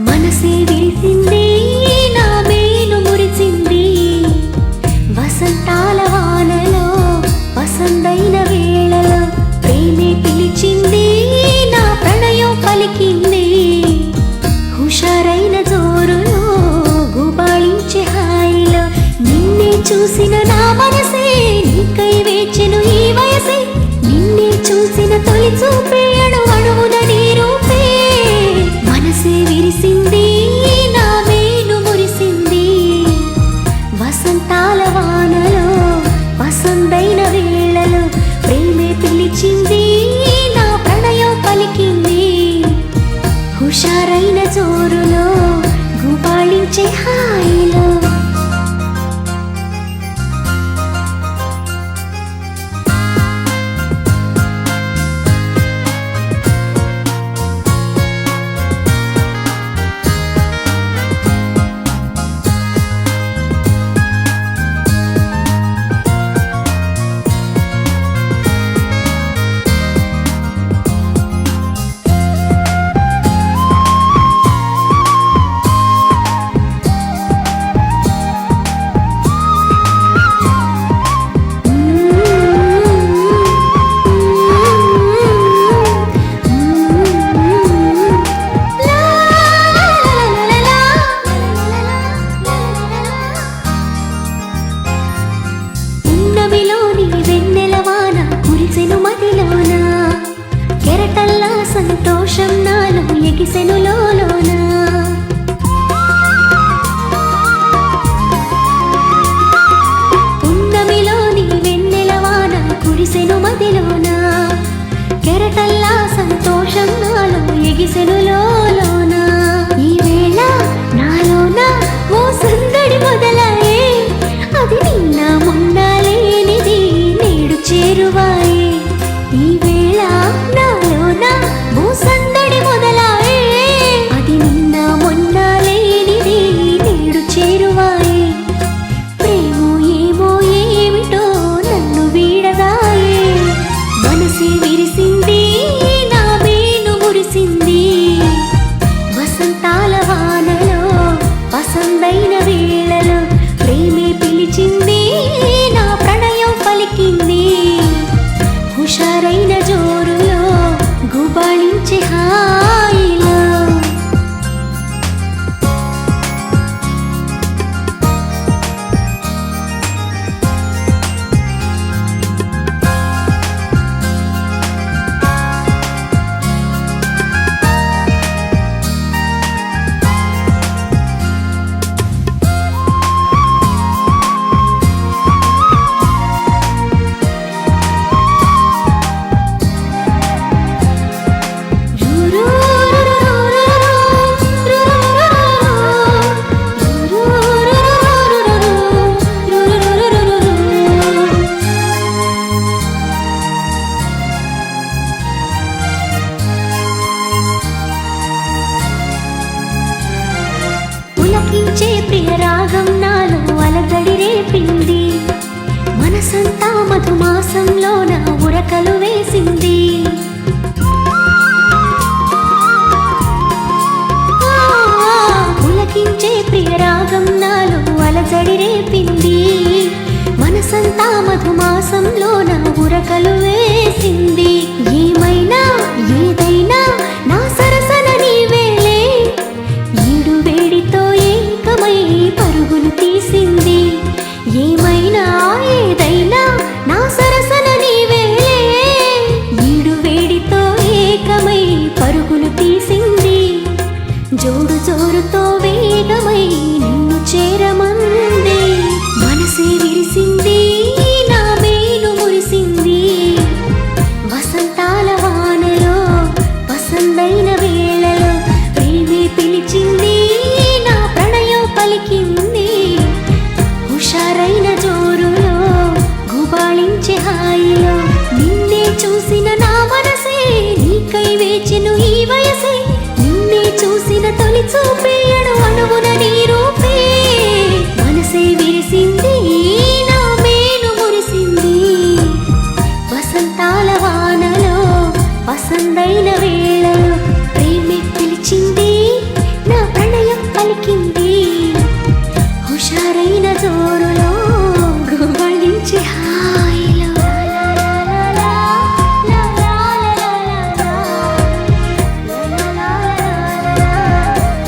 మనసే విరిసింది నా మేను మురిసింది వసంతాల వానలో వసంతైన వేళలో ప్రేమే పిలిచింది నా ప్రణయం పలికింది హుషారైన జోరులో గుబాళించే హాయిలో నిన్నే చూసిన నా మనసే నీకై వేచెను ఈ వయసే నిన్నే చూసిన తొలి చూపే అణువణువున నీ రూపే మనసే విరిసింది నా మేను మురిసింది వసంతాల వానలో వసంతైన వేళలో ప్రేమే పిలిచింది నా ప్రణయం పలికింది హుషారైన జోరులో గుబాళించే హాయిలో కెరటల్లా సంతోషం నాలో ఎగిసెను లోలోన పున్నమిలోని వెన్నెలవాన కురిసెను మదిలోన కెరటల్లా సంతోషం నాలో ఎగిసెను లోలోన ఈ వేళ నాలోన ఓ సందడి మొదలాయే అది నిన్న మొన్న లేనిది నేడు చేరువాయే ఈ వేళ నాలోన ఓ సందడి మొదలాయే అది నిన్న మొన్న లేనిది నేడు చేరువాయే ప్రేమో ఏమో ఏమిటో నన్ను వీడదాయే మనసే విరిసింది నా మేను మురిసింది వసంతాల వానలో వసంతైన వేళలో ప్రేమే పిలిచింది నా ప్రణయం పలికింది హుషారైన జోరులో గుబాళించే హాయిలో పులకించే ప్రియ రాగం నాలో అలజడి రేపింది మనసంతా మధుమాసంలో నా ఉరకలు వేసింది పులకించే ప్రియ రాగం నాలో అలజడి రేపింది మనసంతా మధుమాసంలో నా ఉరకలు వేసింది ఏమైనా ఏదైనా నా సరసన నీవేలే ఈడు వేడితో ఏకమై పరుగులు తీసింది ఏమైనా ఏదైనా నా సరసన నీవేలే ఈడు వేడితో ఏకమై పరుగులు తీసింది జోడు జోరుతో వేగమై నిన్ను చేరమంది మనసే విరిసింది నా మేను మురిసింది వసంతాల వానలో వసంతైన వేళలో ప్రేమే పిలిచింది నా ప్రణయం పలికింది హుషారైన జోరులో గుబాళించే హాయిలో నిన్నే చూసిన నా మనసే నీకై వేచెను ఈ వయసే నిన్నే చూసిన తొలి చూపే అణువణువున నీ రూపే మనసే విరిసింది నా మేను మురిసింది వసంతాల వానలో వసంతైన వేళలో ప్రేమే పిలిచింది నా హుషారైన జోరులో